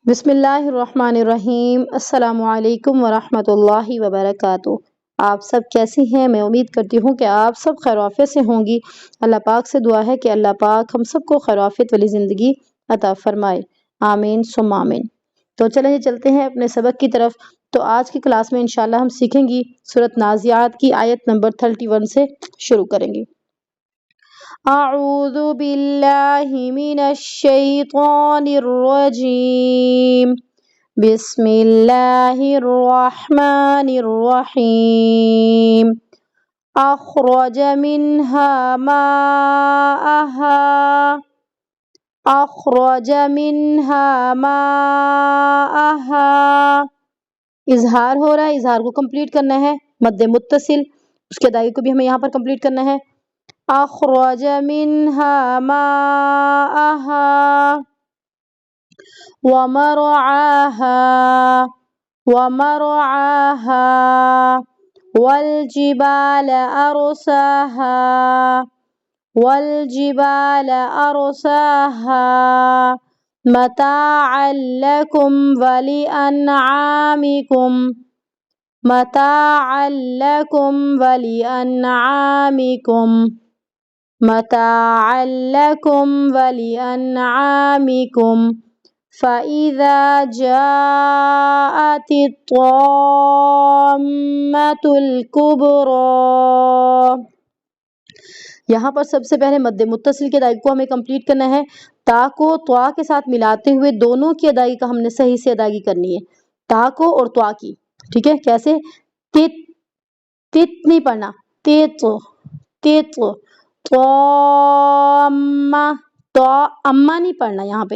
بسم اللہ الرحمن الرحیم۔ السلام علیکم ورحمۃ اللہ وبرکاتہ۔ آپ سب کیسی ہیں؟ میں امید کرتی ہوں کہ آپ سب خیر و عافیت سے ہوں گی۔ اللہ پاک سے دعا ہے کہ اللہ پاک ہم سب کو خیر و عافیت والی زندگی عطا فرمائے، آمین ثم آمین۔ تو چلیں چلتے ہیں اپنے سبق کی طرف۔ تو آج کی کلاس میں انشاءاللہ ہم سیکھیں گی سورۃ نازعات کی آیت نمبر 31 سے شروع کریں گے۔ اعوذ باللہ من الشیطان الرجیم، بسم اللہ الرحمن الرحیم۔ اخرج منها ماءها، اخرج منها ماءها۔ اظہار ہو رہا ہے، اظہار کو کمپلیٹ کرنا ہے، مد متصل، اس کے ادائی کو بھی ہمیں یہاں پر کمپلیٹ کرنا ہے۔ اخرج منها ماءها ومرعاها، ومرعاها، والجبال أرساها، والجبال أرساها، متاعا لكم ولأنعامكم، متاعا لكم ولأنعامكم، متاعا لكم ولأنعامكم، فإذا جاءت الطامة الكبرى۔ یہاں پر سب سے پہلے مد متصل کی ادائیگی کو ہمیں کمپلیٹ کرنا ہے۔ تا کو طوا کے ساتھ ملاتے ہوئے دونوں کی ادائیگی کا ہم نے صحیح سے ادائیگی کرنی ہے، تا کو اور طوا کی، ٹھیک ہے؟ کیسے؟ تت، تت نہیں پڑھنا، تیت، تیت، طامہ، طامہ نہیں پڑھنا یہاں پہ،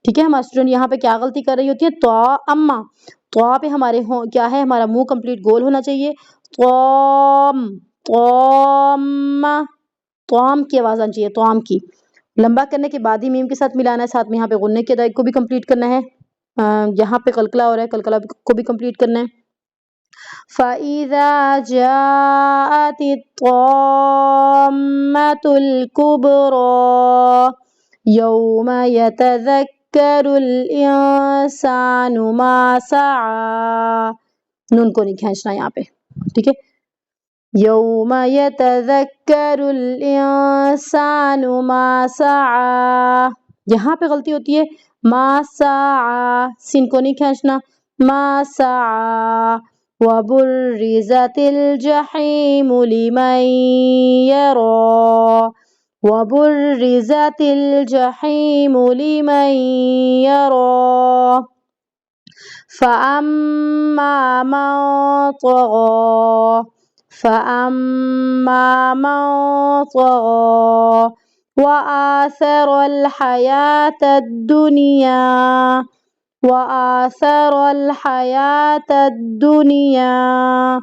ٹھیک ہے؟ ہمارے اسٹوڈنٹ یہاں پہ کیا غلطی کر رہی ہوتی ہے؟ طامہ، طوا پہ ہمارے کیا ہے؟ ہمارا منہ کمپلیٹ گول ہونا چاہیے۔ طام، طامہ، طام کی آواز آنی چاہیے، طام کی۔ لمبا کرنے کے بعد ہی میم کے ساتھ ملانا ہے، ساتھ میں یہاں پہ غننے کی ادائیگی کو بھی کمپلیٹ کرنا ہے۔ یہاں پہ قلقلہ ہو رہا ہے، قلقلہ کو بھی کمپلیٹ کرنا ہے۔ فَإِذَا جَاءَتِ الطَّامَّةُ الْكُبْرَى يَوْمَ يَتَذَكَّرُ الْإِنسَانُ مَا سَعَى، نون کو نہیں کھینچنا یہاں پہ، ٹھیک ہے؟ یوم یتذکر الانسان ما سعى، یہاں پہ غلطی ہوتی ہے، ما سعى، سین کو نہیں کھینچنا، ما سعى، وبرزت الجحیم لمن یرى، وبرزت الجحیم لمن یرى، فأما من طغى، فأما من طغى وآثر الحياة الدنيا، وآثر الحياة الدنيا،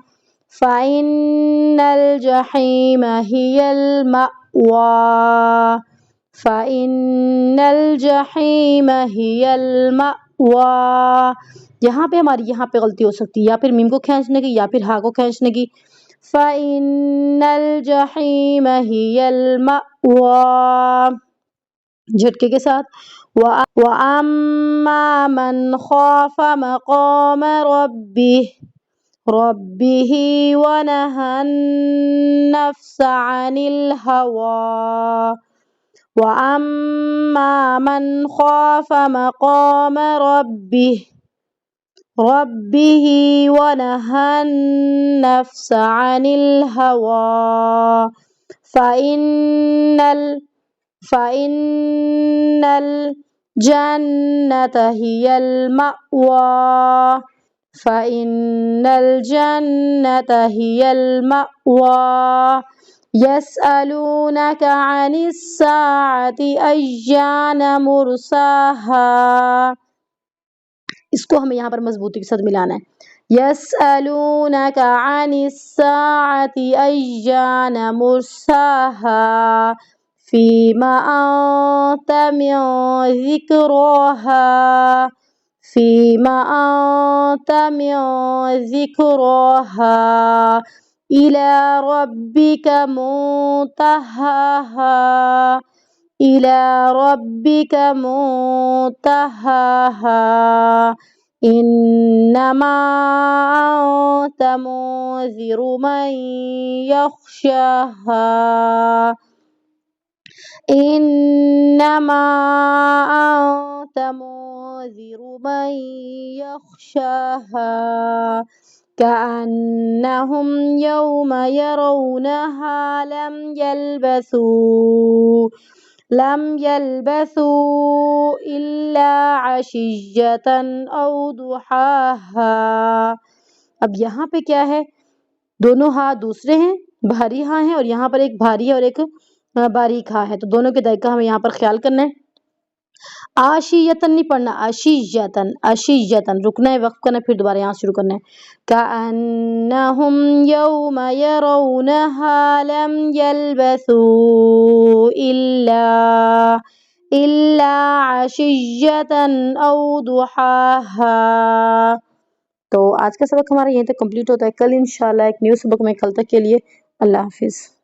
فإن الجحيم هي المأوى، فإن الجحيم هي المأوى۔ یہاں پہ ہماری یہاں پہ غلطی ہو سکتی ہے، یا پھر میم کو کھینچنے کی یا پھر ہا کو کھینچنے کی۔ فَإِنَّ الْجَحِيمَ هِيَ الْمَأْوَى، جھٹکے کے ساتھ۔ وَأَمَّا مَنْ خَافَ مَقَامَ رَبِّهِ وَنَهَى النَّفْسَ عَنِ الْهَوَى، وَأَمَّا مَنْ خَافَ مَقَامَ رَبِّهِ وَنَهَى النَّفْسَ عَنِ الْهَوَى، فَإِنَّ الْجَنَّةَ هِيَ الْمَأْوَى، فَإِنَّ الْجَنَّةَ هِيَ الْمَأْوَى۔ يَسْأَلُونَكَ عَنِ السَّاعَةِ أَيَّانَ مُرْسَاهَا، اس کو ہمیں یہاں پر مضبوطی کے ساتھ ملانا ہے۔ يَسْأَلُونَكَ عَنِ السَّاعَةِ أَيَّانَ مُرْسَاهَا، فِيمَ أَنْتَ مِنْ ذِكْرَاهَا، فِيمَ أَنْتَ مِنْ ذِكْرَاهَا، إِلَى رَبِّكَ مُنْتَهَاهَا، إلى ربك منتهاها إنما أنت منذر من يخشاها إنما أنت منذر من يخشاها كأنهم يوم يرونها لم يلبثوا إلا عشية أو ضحاها۔ اب یہاں پہ کیا ہے، دونوں ہاں دوسرے ہیں، بھاری ہاں ہیں، اور یہاں پر ایک بھاری ہے اور ایک باریک ہاں ہے، تو دونوں کے دائیں کا ہمیں یہاں پر خیال کرنا ہے۔ آشیتن نہیں پڑھنا، اشیتن رکنا ہے، وقف کرنا ہے، پھر دوبارہ یہاں شروع کرنا ہے۔ کأنہم یوم یرونہا لم یلبثوا إلا عشیة أو ضحاها۔ تو آج کا سبق ہمارا یہیں تک کمپلیٹ ہوتا ہے، کل انشاءاللہ ایک نیو سبق میں، کل تک کے لیے اللہ حافظ۔